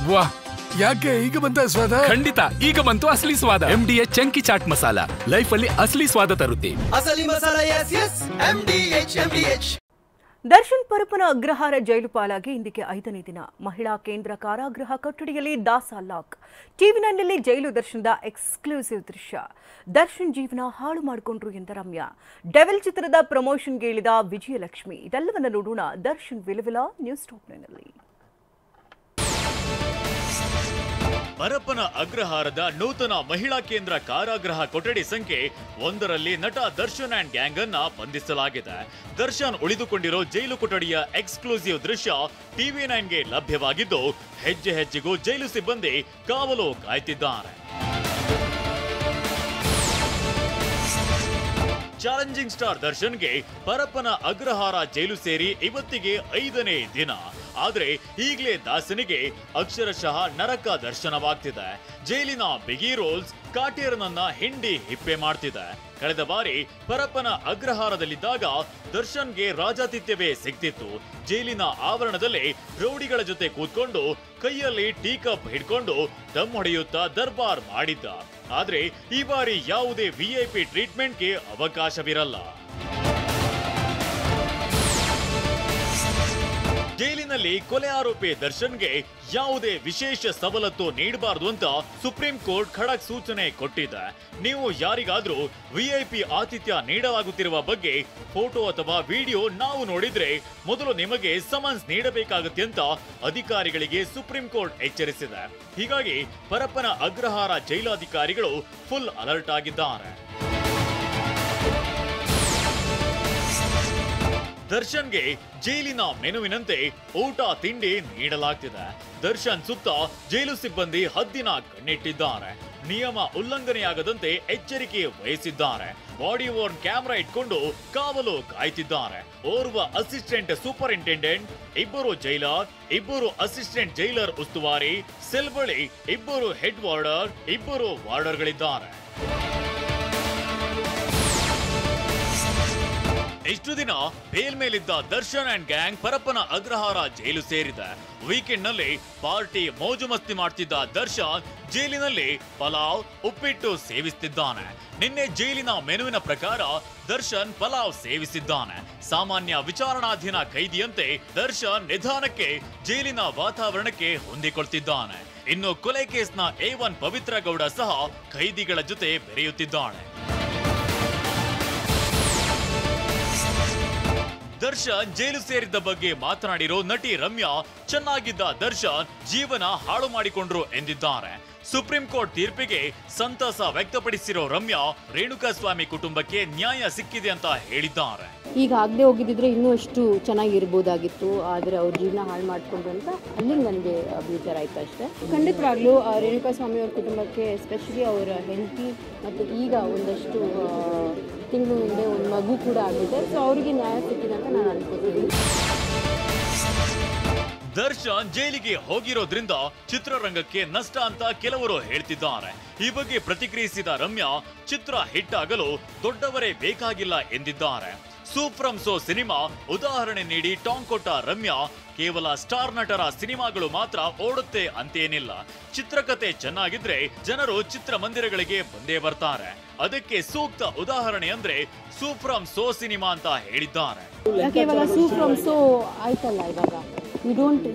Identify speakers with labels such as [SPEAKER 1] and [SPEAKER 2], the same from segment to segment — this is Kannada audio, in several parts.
[SPEAKER 1] ವಾಹ್, ಯಾಕೆ ಈಗ ಬಂತ ಸ್ವಾದ?
[SPEAKER 2] ಖಂಡಿತ ಈಗ ಬಂತು ಅಸಲಿ ಸ್ವಾದ. MDH chunky chaat masala life ಅಲ್ಲಿ ಅಸಲಿ ಸ್ವಾದ ತರುತ್ತೆ.
[SPEAKER 3] ಅಸಲಿ ಮಸಾಲ MDH.
[SPEAKER 4] ದರ್ಶನ್ ಪರಪ್ಪನ ಅಗ್ರಹಾರ ಜೈಲು ಪಾಲಾಗಿ ಇಂದಿಗೆ 5ನೇ ದಿನ. ಮಹಿಳಾ ಕೇಂದ್ರ ಕಾರಾಗೃಹ ಕೊಠಡಿಯಲ್ಲಿ ದಾಸ ಲಾಕ್. ಟಿವಿನಲ್ಲಿ ಜೈಲು ದರ್ಶನದ ಎಕ್ಸ್ಕ್ಲೂಸಿವ್ ದೃಶ್ಯ. ದರ್ಶನ್ ಜೀವನ ಹಾಳು ಮಾಡಿಕೊಂಡ್ರು ಎಂದ ರಮ್ಯಾ. ಡೆವಿಲ್ ಚಿತ್ರದ ಪ್ರಮೋಷನ್ಗೆ ಇಳಿದ ವಿಜಯಲಕ್ಷ್ಮಿ. ಇದೆಲ್ಲವನ್ನ ನೋಡೋಣ ದರ್ಶನ್ ವಿಲವಿಲ ನ್ಯೂಸ್ ಟಾಪ್ನಲ್ಲಿ.
[SPEAKER 5] ಪರಪ್ಪನ ಅಗ್ರಹಾರದ ನೂತನ ಮಹಿಳಾ ಕೇಂದ್ರ ಕಾರಾಗೃಹ ಕೊಠಡಿ ಸಂಖ್ಯೆ 1ರಲ್ಲಿ ನಟ ದರ್ಶನ್ ಅಂಡ್ ಗ್ಯಾಂಗ್ ಅನ್ನ ಬಂಧಿಸಲಾಗಿದೆ. ದರ್ಶನ್ ಉಳಿದುಕೊಂಡಿರೋ ಜೈಲು ಕೊಠಡಿಯ ಎಕ್ಸ್ಕ್ಲೂಸಿವ್ ದೃಶ್ಯ TV9ಗೆ ಲಭ್ಯವಾಗಿದ್ದು, ಹೆಜ್ಜೆ ಹೆಜ್ಜೆಗೂ ಜೈಲು ಸಿಬ್ಬಂದಿ ಕಾವಲು ಕಾಯ್ತಿದ್ದಾರೆ. ಚಾಲೆಂಜಿಂಗ್ ಸ್ಟಾರ್ ದರ್ಶನ್ಗೆ ಪರಪ್ಪನ ಅಗ್ರಹಾರ ಜೈಲು ಸೇರಿ ಇವತ್ತಿಗೆ 5ನೇ ದಿನ. ಆದ್ರೆ ಈಗಲೇ ದಾಸನಿಗೆ ಅಕ್ಷರಶಃ ನರಕ ದರ್ಶನವಾಗ್ತಿದೆ. ಜೈಲಿನ ಬಿಗಿ ರೋಲ್ಸ್ ಕಾಟೇರನನ್ನ ಹಿಂಡಿ ಹಿಪ್ಪೆ ಮಾಡ್ತಿದೆ. ಕಳೆದ ಬಾರಿ ಪರಪ್ಪನ ಅಗ್ರಹಾರದಲ್ಲಿದ್ದಾಗ ದರ್ಶನ್ಗೆ ರಾಜಾತಿಥ್ಯವೇ ಸಿಗ್ತಿತ್ತು. ಜೈಲಿನ ಆವರಣದಲ್ಲಿ ರೌಡಿಗಳ ಜೊತೆ ಕೂತ್ಕೊಂಡು ಕೈಯಲ್ಲಿ ಟೀ ಕಪ್ ಹಿಡ್ಕೊಂಡು ದಮ್ ಹೊಡೆಯುತ್ತಾ ದರ್ಬಾರ್ ಮಾಡಿದ್ದ. ಆದ್ರೆ ಈ ಬಾರಿ ಯಾವುದೇ VIP ಟ್ರೀಟ್ಮೆಂಟ್ಗೆ ಅವಕಾಶವಿರಲ್ಲ. ಜೈಲಿನಲ್ಲಿ ಕೊಲೆ ಆರೋಪಿ ದರ್ಶನ್ಗೆ ಯಾವುದೇ ವಿಶೇಷ ಸವಲತ್ತು ನೀಡಬಾರದು ಅಂತ ಸುಪ್ರೀಂ ಕೋರ್ಟ್ ಖಡಕ್ ಸೂಚನೆ ಕೊಟ್ಟಿದೆ. ನೀವು ಯಾರಿಗಾದ್ರೂ VIP ಆತಿಥ್ಯ ನೀಡಲಾಗುತ್ತಿರುವ ಬಗ್ಗೆ ಫೋಟೋ ಅಥವಾ ವಿಡಿಯೋ ನಾವು ನೋಡಿದ್ರೆ ಮೊದಲು ನಿಮಗೆ ಸಮನ್ಸ್ ನೀಡಬೇಕಾಗುತ್ತೆ ಅಂತ ಅಧಿಕಾರಿಗಳಿಗೆ ಸುಪ್ರೀಂ ಕೋರ್ಟ್ ಎಚ್ಚರಿಸಿದೆ. ಹೀಗಾಗಿ ಪರಪ್ಪನ ಅಗ್ರಹಾರ ಜೈಲಾಧಿಕಾರಿಗಳು ಫುಲ್ ಅಲರ್ಟ್ ಆಗಿದ್ದಾರೆ. ದರ್ಶನ್ಗೆ ಜೈಲಿನ ಮೆನುವಿನಂತೆ ಊಟ ತಿಂಡಿ ನೀಡಲಾಗ್ತಿದೆ. ದರ್ಶನ್ ಸುತ್ತ ಜೈಲು ಸಿಬ್ಬಂದಿ ಹದ್ದಿನ ಕಣ್ಣಿಟ್ಟಿದ್ದಾರೆ. ನಿಯಮ ಉಲ್ಲಂಘನೆಯಾಗದಂತೆ ಎಚ್ಚರಿಕೆ ವಹಿಸಿದ್ದಾರೆ. ಬಾಡಿ ವರ್ನ್ ಕ್ಯಾಮೆರಾ ಇಟ್ಕೊಂಡು ಕಾವಲು ಕಾಯ್ತಿದ್ದಾರೆ. ಓರ್ವ assistant superintendent, 2 jailer, 2 assistant jailer ಉಸ್ತುವಾರಿ, ಸೆಲ್ ಬಳಿ 2 ಹೆಡ್ ವಾರ್ಡರ್, 2 ವಾರ್ಡರ್ಗಳಿದ್ದಾರೆ. ಇಷ್ಟು ದಿನ ಬೇಲ್ ಮೇಲಿದ್ದ ದರ್ಶನ್ ಅಂಡ್ ಗ್ಯಾಂಗ್ ಪರಪ್ಪನ ಅಗ್ರಹಾರ ಜೈಲು ಸೇರಿದೆ. ವೀಕೆಂಡ್ ನಲ್ಲಿ ಪಾರ್ಟಿ ಮೋಜು ಮಸ್ತಿ ಮಾಡ್ತಿದ್ದ ದರ್ಶನ್ ಜೈಲಿನಲ್ಲಿ ಪಲಾವ್, ಉಪ್ಪಿಟ್ಟು ಸೇವಿಸುತ್ತಿದ್ದಾನೆ. ನಿನ್ನೆ ಜೈಲಿನ ಮೆನುವಿನ ಪ್ರಕಾರ ದರ್ಶನ್ ಪಲಾವ್ ಸೇವಿಸಿದ್ದಾನೆ. ಸಾಮಾನ್ಯ ವಿಚಾರಣಾಧೀನ ಕೈದಿಯಂತೆ ದರ್ಶನ್ ನಿಧಾನಕ್ಕೆ ಜೈಲಿನ ವಾತಾವರಣಕ್ಕೆ ಹೊಂದಿಕೊಳ್ತಿದ್ದಾನೆ. ಇನ್ನು ಕೊಲೆ ಕೇಸ್ನ A1 ಪವಿತ್ರ ಗೌಡ ಸಹ ಕೈದಿಗಳ ಜೊತೆ ಬೆರೆಯುತ್ತಿದ್ದಾನೆ. ದರ್ಶನ್ ಜೈಲು ಸೇರಿದ್ದ ಬಗ್ಗೆ ಮಾತನಾಡಿರೋ ನಟಿ ರಮ್ಯಾ, ಚೆನ್ನಾಗಿದ್ದ ದರ್ಶನ್ ಜೀವನ ಹಾಳು ಮಾಡಿಕೊಂಡ್ರು ಎಂದಿದ್ದಾರೆ. ಸುಪ್ರೀಂ ಕೋರ್ಟ್ ತೀರ್ಪಿಗೆ ಸಂತಸ ವ್ಯಕ್ತಪಡಿಸಿರೋ ರಮ್ಯಾ, ರೇಣುಕಾಸ್ವಾಮಿ ಕುಟುಂಬಕ್ಕೆ ನ್ಯಾಯ ಸಿಕ್ಕಿದೆ ಅಂತ ಹೇಳಿದ್ದಾರೆ.
[SPEAKER 6] ಈಗ ಆಗದೆ ಹೋಗಿದ್ದಿದ್ರೆ ಇನ್ನೂ ಅಷ್ಟು ಚೆನ್ನಾಗಿರ್ಬೋದಾಗಿತ್ತು, ಆದರೆ ಅವ್ರ ಜೀವನ ಹಾಳು ಮಾಡಿಕೊಂಡ್ರು ಅಂತ ಅಲ್ಲಿ ನನಗೆ ಬೇಜಾರ ಆಯ್ತು ಅಷ್ಟೇ. ಖಂಡಿತವಾಗ್ಲೂ ರೇಣುಕಾಸ್ವಾಮಿ ಅವ್ರ ಕುಟುಂಬಕ್ಕೆ, ಎಸ್ಪೆಷಲಿ ಅವರ ಹೆಂಡತಿ ಮತ್ತು ಈಗ ಒಂದಷ್ಟು ತಿಂಗಳು ಮುಂದೆ ಒಂದು ಮಗು ಕೂಡ ಆಗಿದೆ. ಸೊ ಅವರಿಗೆ ನ್ಯಾಯ ಸಿಕ್ಕಿದೆ ಅಂತ ನಾನು ಅನ್ಕೋತೀನಿ.
[SPEAKER 5] ದರ್ಶನ್ ಜೈಲಿಗೆ ಹೋಗಿರೋದ್ರಿಂದ ಚಿತ್ರರಂಗಕ್ಕೆ ನಷ್ಟ ಅಂತ ಕೆಲವರು ಹೇಳ್ತಿದ್ದಾರೆ. ಈ ಬಗ್ಗೆ ಪ್ರತಿಕ್ರಿಯಿಸಿದ ರಮ್ಯಾ, ಚಿತ್ರ ಹಿಟ್ ಆಗಲು ದೊಡ್ಡವರೇ ಬೇಕಾಗಿಲ್ಲ ಎಂದಿದ್ದಾರೆ. ಸೂಪ್ ಫ್ರಮ್ ಸೋ ಸಿನಿಮಾ ಉದಾಹರಣೆ ನೀಡಿ ಟಾಂಗ್ ಕೊಟ್ಟ ರಮ್ಯಾ, ಕೇವಲ ಸ್ಟಾರ್ ನಟರ ಸಿನಿಮಾಗಳು ಮಾತ್ರ ಓಡುತ್ತೆ ಅಂತೇನಿಲ್ಲ. ಚಿತ್ರಕಥೆ ಚೆನ್ನಾಗಿದ್ರೆ ಜನರು ಚಿತ್ರಮಂದಿರಗಳಿಗೆ ಬಂದೇ ಬರ್ತಾರೆ. ಅದಕ್ಕೆ ಸೂಕ್ತ ಉದಾಹರಣೆ ಅಂದ್ರೆ ಸೂಪ್ ಫ್ರಮ್ ಸೋ ಸಿನಿಮಾ ಅಂತ ಹೇಳಿದ್ದಾರೆ.
[SPEAKER 6] ಕೇವಲ ಸೂಪ್ ಫ್ರಮ್ ಸೋ ಆಯ್ತಲ್ಲ, ಇವಾಗ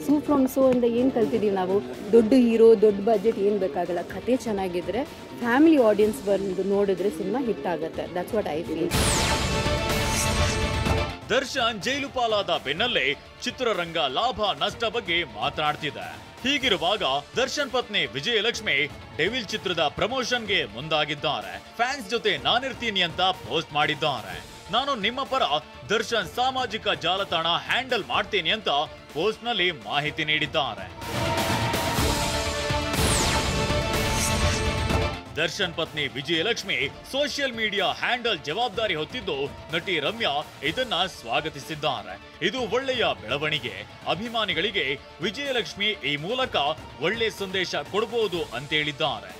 [SPEAKER 6] ಸೂಪ್ ಫ್ರಮ್ ಸೋ ಇಂದ ಏನು ಕಲ್ತಿದ್ದೀವಿ ನಾವು? ದೊಡ್ಡ ಹೀರೋ, ದೊಡ್ಡ ಬಜೆಟ್ ಏನು ಬೇಕಾಗಲ್ಲ. ಕತೆ ಚೆನ್ನಾಗಿದ್ರೆ ಫ್ಯಾಮಿಲಿ ಆಡಿಯನ್ಸ್ ಬಂದು ನೋಡಿದ್ರೆ ಸಿನಿಮಾ ಹಿಟ್ ಆಗುತ್ತೆ. That's what I feel.
[SPEAKER 5] Darshan jail ಪಾಲಾದ ಬೆನ್ನಲ್ಲೇ ಚಿತ್ರರಂಗ ಲಾಭ ನಷ್ಟ ಬಗ್ಗೆ ಮಾತನಾಡ್ತಿದೆ. ಹೀಗಿರುವಾಗ ದರ್ಶನ್ ಪತ್ನಿ ವಿಜಯಲಕ್ಷ್ಮಿ ಡೆವಿಲ್ ಚಿತ್ರದ ಪ್ರಮೋಷನ್ಗೆ ಮುಂದಾಗಿದ್ದಾರೆ. ಫ್ಯಾನ್ಸ್ ಜೊತೆ ನಾನಿರ್ತೀನಿ ಅಂತ ಪೋಸ್ಟ್ ಮಾಡಿದ್ದಾರೆ. ನಾನು ನಿಮ್ಮ ಪರ, ದರ್ಶನ್ ಸಾಮಾಜಿಕ ಜಾಲತಾಣ ಹ್ಯಾಂಡಲ್ ಮಾಡ್ತೀನಿ ಅಂತ ಪೋಸ್ಟ್ ನಲ್ಲಿ ಮಾಹಿತಿ ನೀಡಿದ್ದಾರೆ. ದರ್ಶನ್ ಪತ್ನಿ ವಿಜಯಲಕ್ಷ್ಮಿ ಸೋಷಿಯಲ್ ಮೀಡಿಯಾ ಹ್ಯಾಂಡಲ್ ಜವಾಬ್ದಾರಿ ಹೊತ್ತಿದ್ದು, ನಟಿ ರಮ್ಯಾ ಇದನ್ನ ಸ್ವಾಗತಿಸಿದ್ದಾರೆ. ಇದು ಒಳ್ಳೆಯ ಬೆಳವಣಿಗೆ. ಅಭಿಮಾನಿಗಳಿಗೆ ವಿಜಯಲಕ್ಷ್ಮಿ ಈ ಮೂಲಕ ಒಳ್ಳೆ ಸಂದೇಶ ಕೊಡಬಹುದು ಅಂತ ಹೇಳಿದ್ದಾರೆ.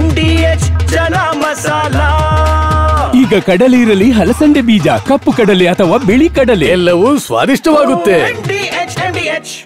[SPEAKER 3] MDH ಜನ ಮಸಾಲ.
[SPEAKER 2] ಈಗ ಕಡಲೆ ಇರಲಿ, ಹಲಸಂಡೆ ಬೀಜ, ಕಪ್ಪು ಕಡಲೆ ಅಥವಾ ಬಿಳಿ ಕಡಲೆ,
[SPEAKER 1] ಎಲ್ಲವೂ ಸ್ವಾದಿಷ್ಟವಾಗುತ್ತೆ.
[SPEAKER 3] DH